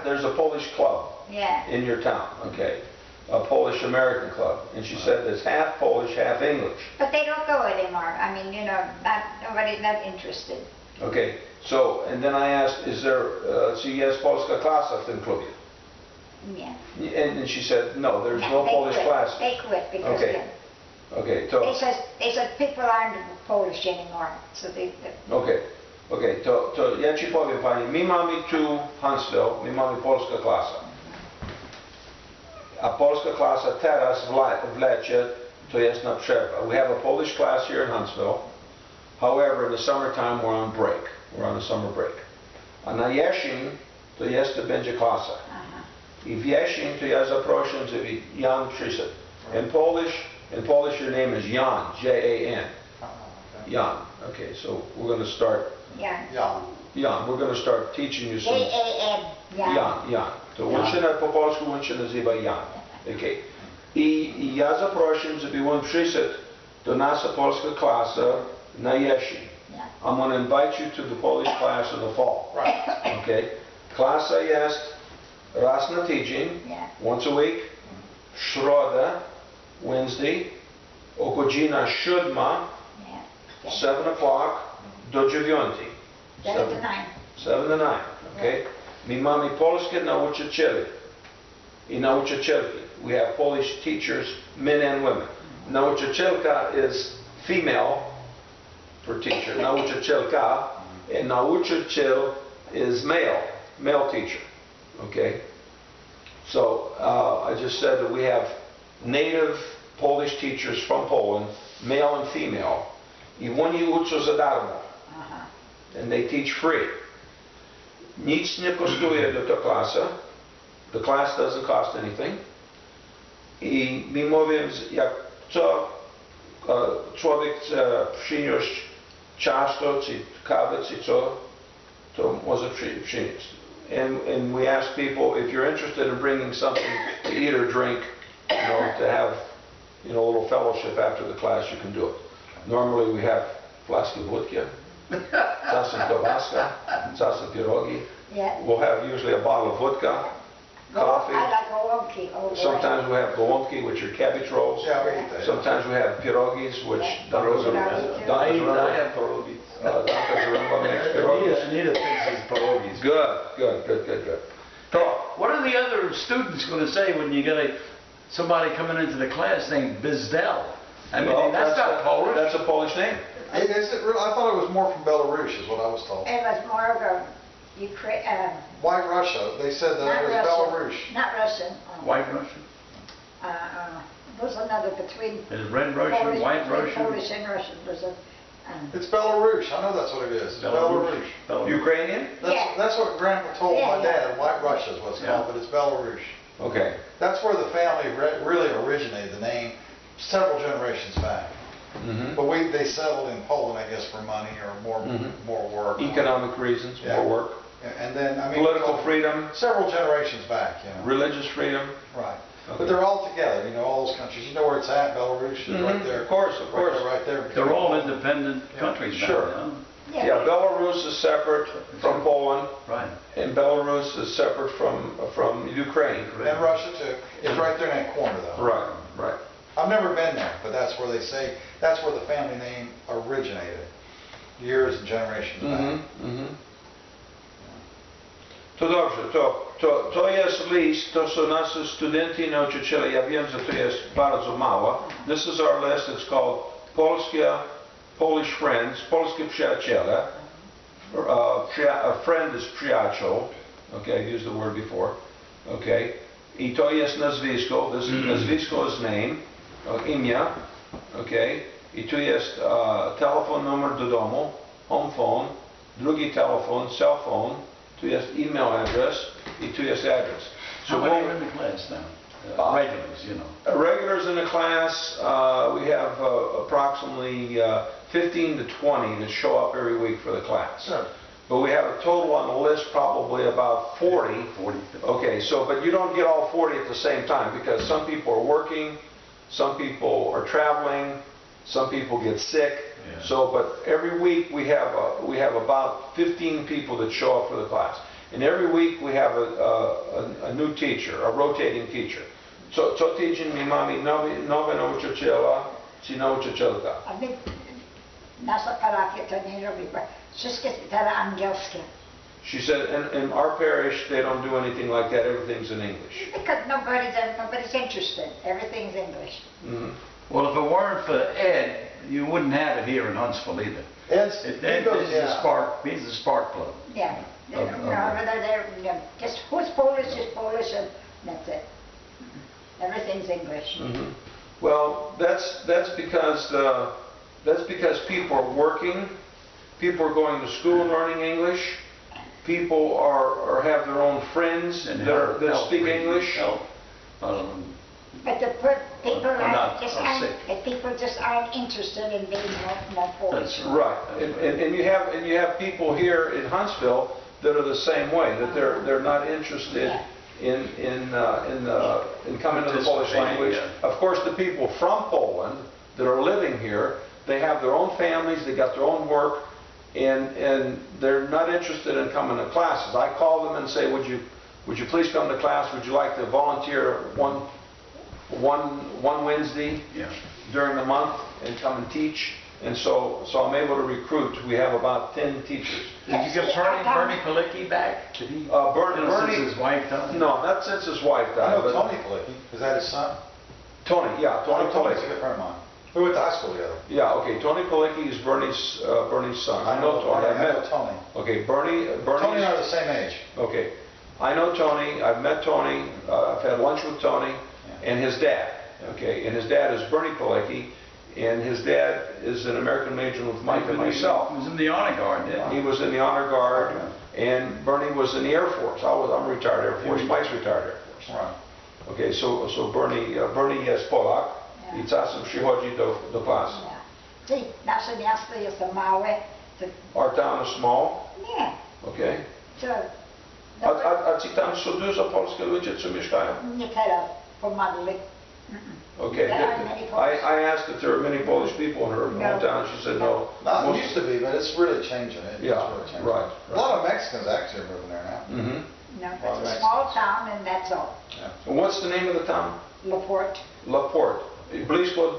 Speaker 1: there's a Polish club
Speaker 2: Yeah.
Speaker 1: in your town, okay, a Polish American club, and she said it's half Polish, half English.
Speaker 2: But they don't go anymore. I mean, you know, nobody's not interested.
Speaker 1: Okay, so and then I asked, is there czy jest polska klasa w tym klubie?
Speaker 2: Yeah.
Speaker 1: And she said, no, there's no
Speaker 2: They
Speaker 1: Polish
Speaker 2: quit.
Speaker 1: classes.
Speaker 2: They quit because
Speaker 1: Okay. Okay, to.
Speaker 2: they said people aren't Polish anymore. So
Speaker 1: Okay, to ja ci powiem pani, my mamy tu w Huntsville, my mamy polska klasa. A polska klasa teraz w lecie to jest na przerwa. We have a Polish class here in Huntsville. However, in the summertime we're on break. We're on a summer break. A na jesień to będzie klasa. I w jesień to ja zaproszę, żeby Jan przyszedł. In Polish, your name is Jan, Jan.
Speaker 3: Okay.
Speaker 1: Jan. Okay, so we're going to start.
Speaker 2: Yeah.
Speaker 1: Jan, we're going to start teaching you some.
Speaker 2: J-A-N.
Speaker 1: Jan. To uczyna po polsku się nazywa Jan. Okay. I ja zaprosiłem, żeby on przyszedł do naszej polskiej klasy na jesień.
Speaker 2: Yeah.
Speaker 1: I'm going to invite you to the Polish class in the fall.
Speaker 3: Right.
Speaker 1: Okay? Klasa jest raz na tydzień,
Speaker 2: Yeah.
Speaker 1: once a week, środa, Wednesday, o godzina 7,
Speaker 2: Yeah.
Speaker 1: 7 o'clock do 9.
Speaker 2: 7 to 9.
Speaker 1: 7 to 9, okay? My mamy polskie nauczycieli i nauczycielki. We have Polish teachers, men and women. Nauczycielka is female for teacher, nauczycielka, and nauczyciel is male teacher, okay? So I just said that we have native Polish teachers from Poland, male and female, i oni uczą za darmo, and they teach free. Nic nie kosztuje do tej klasy. The class doesn't cost anything. I my mówimy, jak co człowiek chce przynieść ciasto, czy kawę, czy co, to może przynieść. And we ask people, if you're interested in bringing something to eat or drink, to have, a little fellowship after the class, you can do it. Normally we have flaski wódki, czasem kiełbaska, czasem pierogi.
Speaker 2: Yeah.
Speaker 1: We'll have usually a bottle of vodka, coffee.
Speaker 2: I like gołąbki.
Speaker 1: Sometimes we have gołąbki, which are cabbage rolls.
Speaker 3: Yeah, we eat that.
Speaker 1: Sometimes we have pierogis, which Danka
Speaker 4: I
Speaker 1: Zaremba
Speaker 4: have pierogies.
Speaker 1: makes pierogis.
Speaker 4: Anita fixes pierogies.
Speaker 1: Good. Talk.
Speaker 4: What are the other students going to say when you get somebody coming into the class named Bizdel? I mean,
Speaker 1: Well,
Speaker 4: that's not Polish.
Speaker 1: That's a Polish name.
Speaker 3: Is it real? I thought it was more from Belarus, is what I was told.
Speaker 2: It was more of a Ukraine,
Speaker 3: White Russia, they said that
Speaker 2: not
Speaker 3: it was Belarus.
Speaker 2: Russian. Not Russian.
Speaker 4: White Russian?
Speaker 2: Was another between
Speaker 4: Is Red Russian,
Speaker 2: Polish,
Speaker 4: White
Speaker 2: between
Speaker 4: Russian?
Speaker 2: Polish and Russian. Was a,
Speaker 3: It's Belarus, I know that's what it is. It's Belarus.
Speaker 1: Ukrainian?
Speaker 2: Yeah.
Speaker 3: That's what Grandpa told my
Speaker 2: Yeah, yeah.
Speaker 3: dad, White Russia is what it's called,
Speaker 4: Yeah.
Speaker 3: but it's Belarus.
Speaker 1: Okay.
Speaker 3: That's where the family really originated, the name, several generations back.
Speaker 1: Mhm.
Speaker 3: But they settled in Poland, I guess, for money or more work.
Speaker 1: Economic reasons,
Speaker 3: Yeah.
Speaker 1: more work,
Speaker 3: And then, I mean.
Speaker 1: political freedom,
Speaker 3: Several generations back,
Speaker 1: religious freedom.
Speaker 3: Right.
Speaker 1: Okay.
Speaker 3: But they're all together, all those countries. You know where it's at, Belarus is right
Speaker 1: Mhm.
Speaker 3: there.
Speaker 1: Of course.
Speaker 3: Right there.
Speaker 4: They're all independent
Speaker 3: Yeah.
Speaker 4: countries now.
Speaker 1: Sure.
Speaker 4: Yeah?
Speaker 1: Yeah, Belarus is separate from Poland,
Speaker 4: Right.
Speaker 1: and Belarus is separate from Ukraine.
Speaker 3: And Russia too. It's right there in that corner though.
Speaker 1: Right.
Speaker 3: I've never been there, but that's where they say, that's where the family name originated. Years and generations back.
Speaker 1: To dobrze, to jest list, to są nasi studenci, nauczyciele, ja wiem, że to jest bardzo mało. This is our list, it's called Polish Friends, polskie przyjaciele. A friend is przyjaciel, okay, I've used the word before, okay. I to jest nazwisko, nazwisko is name, imię, okay. I tu jest telefon, numer do domu, home phone, drugi telefon, cell phone, tu jest email address i tu jest address.
Speaker 4: How many are in the class now? Regulars,
Speaker 1: Regulars in the class, we have approximately 15 to 20 that show up every week for the class.
Speaker 3: Sure.
Speaker 1: But we have a total on the list probably about 40.
Speaker 4: 40.
Speaker 1: Okay, but you don't get all 40 at the same time because some people are working, some people are traveling, some people get sick.
Speaker 4: Yeah.
Speaker 1: But every week we have about 15 people that show up for the class. And every week we have a new teacher, a rotating teacher. Co tydzień my mamy nowe nauczyciela czy nauczycielka.
Speaker 2: A my, nasza parafia to nie robi, bo wszystkie szpitale angielskie.
Speaker 1: She said, in our parish they don't do anything like that, everything's in English.
Speaker 2: Because nobody's interested. Everything's English.
Speaker 1: Mhm.
Speaker 4: Well, if it weren't for Ed, you wouldn't have it here in Huntsville either.
Speaker 3: Ed
Speaker 4: Ed
Speaker 3: goes,
Speaker 4: is the Spark, he's the Spark Club.
Speaker 2: Yeah. Just who's Polish is Polish and that's it. Everything's English.
Speaker 1: Mhm. Well, that's because people are working, people are going to school and learning English, people have their own friends
Speaker 4: And
Speaker 1: that speak English.
Speaker 4: Help.
Speaker 2: But people
Speaker 4: not
Speaker 2: aren't,
Speaker 4: sick.
Speaker 2: the people just aren't interested in being more Polish.
Speaker 4: That's
Speaker 1: Right, and you have people here in Huntsville that are the same way, that they're not interested in coming to the Polish language. Of course, the people from Poland that are living here, they have their own families, they got their own work, and they're not interested in coming to classes. I call them and say, would you please come to class? Would you like to volunteer one Wednesday during the month and come and teach? And so I'm able to recruit. We have about 10 teachers.
Speaker 4: Did you get Bernie Palicki back? Did he?
Speaker 1: Bernie,
Speaker 4: Since his wife died?
Speaker 1: No, not since his wife died.
Speaker 3: I know
Speaker 1: but-
Speaker 3: Tony Palicki. Is that his son?
Speaker 1: Tony, yeah, Tony
Speaker 3: Tony's a
Speaker 1: Palicki.
Speaker 3: good friend of mine. We went to high school together.
Speaker 1: Yeah, okay, Tony Palicki is Bernie's son. I know Tony.
Speaker 3: I know Tony.
Speaker 1: Okay,
Speaker 3: Tony and I are the same age.
Speaker 1: Okay, I know Tony, I've met Tony, I've had lunch with Tony, and his dad. Okay, and his dad is Bernie Palicki, and his dad is an American Legion with Mike and myself.
Speaker 4: He was in the Honor Guard, didn't
Speaker 1: He was in the Honor Guard, and Bernie was in the Air Force. I'm retired Air Force, Mike's retired Air Force.
Speaker 3: Right.
Speaker 1: Okay, so Bernie jest Polak i czasem przychodzi do klasy.
Speaker 2: See, nasze miasto jest to małe, to,
Speaker 1: Our town is small,
Speaker 2: nie,
Speaker 1: okay?
Speaker 2: to,
Speaker 1: A ci tam są dużo polskie ludzie, co mieszkają?
Speaker 2: nie teraz pomadli.
Speaker 1: Okay.
Speaker 2: There are many Polish.
Speaker 1: I asked if there are many Polish people in her hometown. She said no.
Speaker 3: No, it
Speaker 1: Most-
Speaker 3: used to be, but it's really changing. It's
Speaker 1: Yeah,
Speaker 3: really changing.
Speaker 1: right,
Speaker 3: A lot of Mexicans actually are moving there now.
Speaker 1: Mhm.
Speaker 2: No,
Speaker 3: Well,
Speaker 2: it's a
Speaker 3: that's-
Speaker 2: small town and that's all.
Speaker 1: And what's the name of the town?
Speaker 2: LaPorte,
Speaker 1: LaPorte. Blisko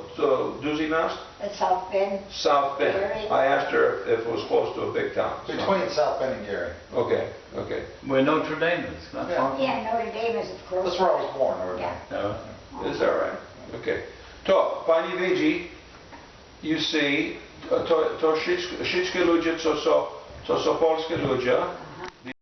Speaker 1: Duży Miast?
Speaker 2: it's South Bend.
Speaker 1: South Bend.
Speaker 2: Very-
Speaker 1: I asked her if it was close to a big town.
Speaker 3: Between South Bend and Gary.
Speaker 1: Okay, okay.
Speaker 4: he? Where Notre Dame is, not
Speaker 3: Yeah.
Speaker 4: far from.
Speaker 2: Yeah, Notre Dame is close.
Speaker 3: That's where I was born. Over
Speaker 2: Yeah.
Speaker 3: there.
Speaker 4: No.
Speaker 1: Is that right? Okay. To, pani widzi, you see, to wszystkie ludzie, co są polskie ludzie,